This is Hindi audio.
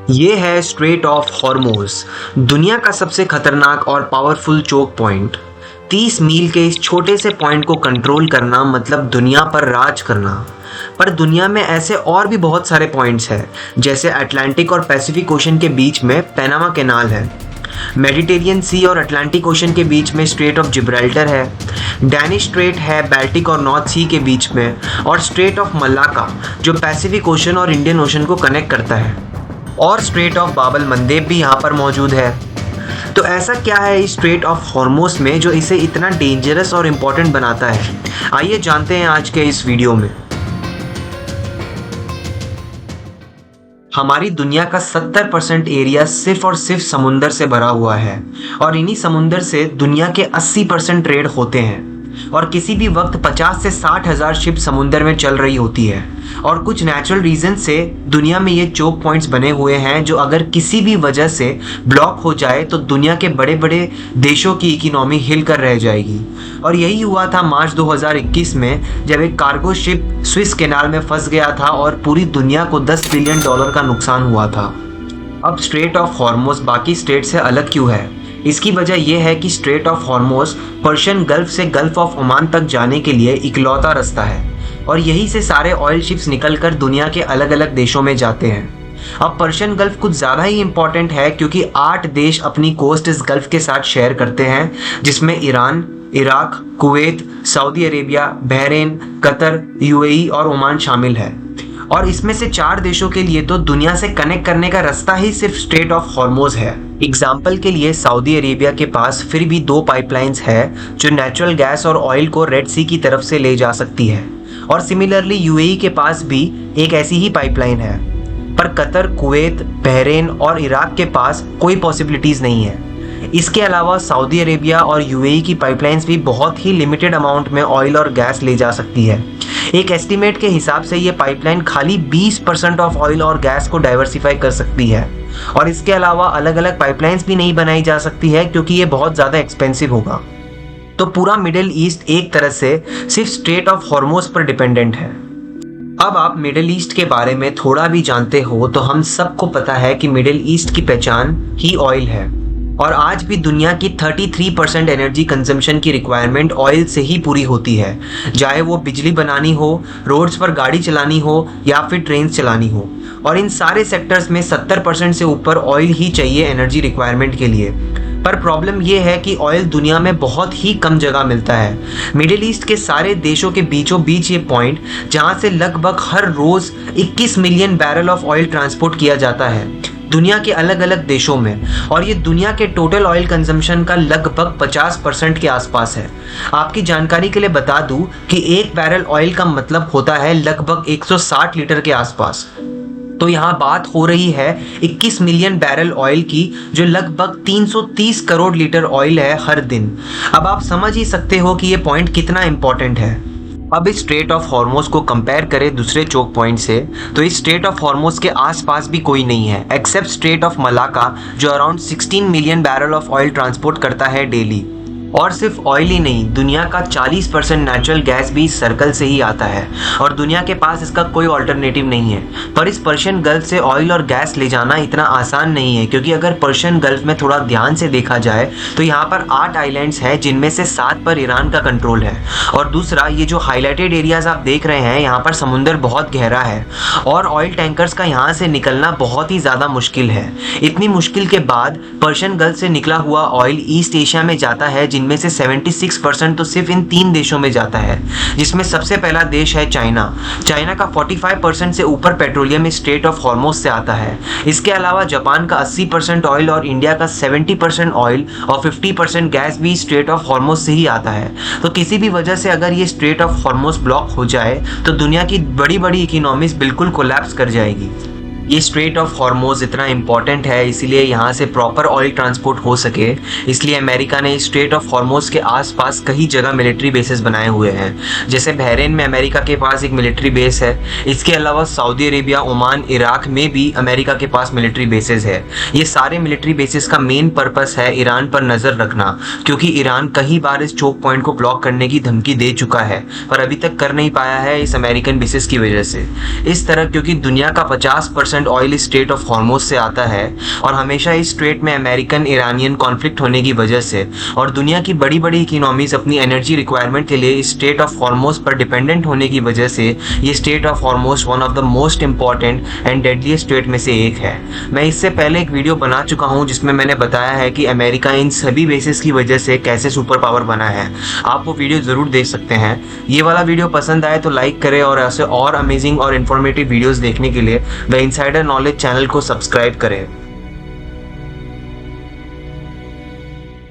ये है स्ट्रेट ऑफ हॉर्मोज, दुनिया का सबसे खतरनाक और पावरफुल चोक पॉइंट। 30 मील के इस छोटे से पॉइंट को कंट्रोल करना मतलब दुनिया पर राज करना। पर दुनिया में ऐसे और भी बहुत सारे पॉइंट्स हैं, जैसे अटलांटिक और पैसिफिक ओशन के बीच में पैनामा कैनाल है, मेडिटेरियन सी और अटलांटिक ओशन के बीच में स्ट्रेट ऑफ जिब्राल्टर है, डैनिश स्ट्रेट है बाल्टिक और नॉर्थ सी के बीच में, और स्ट्रेट ऑफ मलाक्का जो पैसिफिक ओशन और इंडियन ओशन को कनेक्ट करता है, और स्ट्रेट ऑफ बाब अल मंदेब भी यहाँ पर मौजूद है। तो ऐसा क्या है इस स्ट्रेट ऑफ हॉर्मोज में जो इसे इतना डेंजरस और इम्पोर्टेंट बनाता है? आइए जानते हैं आज के इस वीडियो में। हमारी दुनिया का 70% एरिया सिर्फ और सिर्फ समुंदर से भरा हुआ है, और इन्हीं समुंदर से दुनिया के 80% ट्रेड होते हैं, और किसी भी वक्त 50 से 60 हज़ार शिप समुंदर में चल रही होती है। और कुछ नेचुरल रीजन से दुनिया में ये चोक पॉइंट्स बने हुए हैं जो अगर किसी भी वजह से ब्लॉक हो जाए तो दुनिया के बड़े बड़े देशों की इकोनॉमी हिल कर रह जाएगी। और यही हुआ था मार्च 2021 में, जब एक कार्गो शिप स्विस कैनाल में फंस गया था और पूरी दुनिया को $10 बिलियन का नुकसान हुआ था। अब स्ट्रेट ऑफ हॉर्मोज बाकी स्टेट से अलग क्यों है? इसकी वजह यह है कि straight of Hormuz Persian gulf से गल्फ ऑफ ओमान तक जाने के लिए इकलौता रास्ता है, और यहीं से सारे ऑयल शिप्स निकलकर दुनिया के अलग अलग देशों में जाते हैं। अब पर्शियन गल्फ कुछ ज़्यादा ही इम्पोर्टेंट है क्योंकि 8 देश अपनी कोस्ट इस गल्फ के साथ शेयर करते हैं, जिसमें Iran, Iraq, Kuwait, Saudi Arabia, Bahrain, Qatar, UAE और ओमान शामिल है। और इसमें से 4 देशों के लिए तो दुनिया से कनेक्ट करने का रास्ता ही सिर्फ स्ट्रेट ऑफ हॉर्मोज है। एग्जाम्पल के लिए सऊदी अरेबिया के पास फिर भी 2 पाइपलाइंस है जो नेचुरल गैस और ऑयल को रेड सी की तरफ से ले जा सकती है, और सिमिलरली यूएई के पास भी एक ऐसी ही पाइपलाइन है। पर कतर, कुवैत, बहरीन और इराक के पास कोई पॉसिबिलिटीज़ नहीं है। इसके अलावा सऊदी अरेबिया और यूएई की पाइपलाइंस भी बहुत ही लिमिटेड अमाउंट में ऑयल और गैस ले जा सकती है। एक एस्टीमेट के हिसाब से ये पाइपलाइन खाली 20% ऑफ ऑयल और गैस को डाइवर्सिफाई कर सकती है, और इसके अलावा अलग अलग पाइपलाइंस भी नहीं बनाई जा सकती है क्योंकि ये बहुत ज़्यादा एक्सपेंसिव होगा। तो पूरा मिडिल ईस्ट एक तरह से सिर्फ स्ट्रेट ऑफ हॉर्मोज पर डिपेंडेंट है। अब आप मिडिल ईस्ट के बारे में थोड़ा भी जानते हो तो हम सबको पता है कि मिडिल ईस्ट की पहचान ही ऑयल है, और आज भी दुनिया की 33% एनर्जी कंजम्पशन की रिक्वायरमेंट ऑयल से ही पूरी होती है, चाहे वो बिजली बनानी हो, रोड्स पर गाड़ी चलानी हो या फिर ट्रेन चलानी हो। और इन सारे सेक्टर्स में 70% से ऊपर ऑयल ही चाहिए एनर्जी रिक्वायरमेंट के लिए। पर प्रॉब्लम ये है कि ऑयल दुनिया में बहुत ही कम जगह मिलता है। मिडिल ईस्ट के सारे देशों के बीचों बीच ये पॉइंट, जहाँ से लगभग हर रोज़ 21 million barrel of oil transport किया जाता है दुनिया के अलग अलग देशों में, और ये दुनिया के टोटल ऑयल कंजम्पशन का लगभग 50% के आसपास है। आपकी जानकारी के लिए बता दूं कि एक बैरल ऑयल का मतलब होता है लगभग 160 लीटर के आसपास। तो यहाँ बात हो रही है 21 मिलियन बैरल ऑयल की, जो लगभग 330 करोड़ लीटर ऑयल है हर दिन। अब आप समझ ही सकते हो कि ये पॉइंट कितना इंपॉर्टेंट है। अब इस स्ट्रेट ऑफ हॉर्मोज को कंपेयर करें दूसरे चोक पॉइंट से, तो इस स्ट्रेट ऑफ हॉर्मोज के आसपास भी कोई नहीं है एक्सेप्ट स्ट्रेट ऑफ मलाक्का, जो around 16 million barrel of oil transport करता है डेली। और सिर्फ ऑयल ही नहीं, दुनिया का 40% नेचुरल गैस भी इस सर्कल से ही आता है, और दुनिया के पास इसका कोई ऑल्टरनेटिव नहीं है। पर इस पर्शियन गल्फ से ऑयल और गैस ले जाना इतना आसान नहीं है, क्योंकि अगर पर्शियन गल्फ में थोड़ा ध्यान से देखा जाए तो यहाँ पर 8 आइलैंड्स हैं, जिनमें से 7 पर ईरान का कंट्रोल है। और दूसरा, ये जो हाईलाइटेड एरियाज आप देख रहे हैं, यहाँ पर समुंदर बहुत गहरा है, और ऑयल टैंकर्स का यहाँ से निकलना बहुत ही ज़्यादा मुश्किल है। इतनी मुश्किल के बाद पर्शियन गल्फ से निकला हुआ ऑयल ईस्ट एशिया में जाता है, जिनमें से 76% तो सिर्फ इन 3 देशों में जाता है, जिसमें सबसे पहला देश है चाइना। चाइना का 45% से ऊपर पेट्रोलियम इस स्ट्रेट ऑफ हॉर्मोज से आता है। इसके अलावा जापान का 80% ऑयल और इंडिया का 70% ऑयल और 50% गैस भी स्ट्रेट ऑफ हॉर्मोज से ही आता है। तो किसी भी वजह से अगर ये स्ट्रेट ऑफ हॉर्मोज ब्लॉक हो जाए तो दुनिया की बड़ी बड़ी इकोनॉमीज बिल्कुल कोलैप्स कर जाएगी। ये स्ट्रेट ऑफ हॉर्मोज इतना इंपॉर्टेंट है, इसीलिए यहाँ से प्रॉपर ऑयल ट्रांसपोर्ट हो सके, इसलिए अमेरिका ने स्ट्रेट ऑफ हॉर्मोज के आसपास कई जगह मिलिट्री बेसेस बनाए हुए हैं। जैसे बहरीन में अमेरिका के पास एक मिलिट्री बेस है। इसके अलावा सऊदी अरेबिया, ओमान, इराक में भी अमेरिका के पास मिलिट्री बेसेस है। ये सारे मिलिट्री बेसेस का मेन पर्पस है ईरान पर नज़र रखना, क्योंकि ईरान कई बार इस चोक पॉइंट को ब्लॉक करने की धमकी दे चुका है, पर अभी तक कर नहीं पाया है इस अमेरिकन बेसेस की वजह से। इस तरह क्योंकि दुनिया का 50% 90% ऑयल स्ट्रेट ऑफ हॉर्मोज से आता है और हमेशा इस स्ट्रेट में अमेरिकन ईरानियन कॉन्फ्लिक्ट होने की वजह से और दुनिया की बड़ी बड़ी इकोनॉमीज अपनी एनर्जी रिक्वायरमेंट के लिए इस स्ट्रेट ऑफ हॉर्मोज पर डिपेंडेंट होने की वजह से ये straight of Hormuz one of the most important and deadliest straight में से एक है। मैं इससे पहले एक वीडियो बना चुका हूँ जिसमें मैंने बताया है कि अमेरिका इन सभी बेसिस की वजह से कैसे सुपर पावर बना है। आप वो वीडियो ज़रूर देख सकते हैं। ये वाला वीडियो पसंद आए तो लाइक करें और ऐसे और अमेजिंग और इन्फॉर्मेटिव वीडियोस देखने के लिए द इनसाइडर नॉलेज चैनल को सब्सक्राइब करें।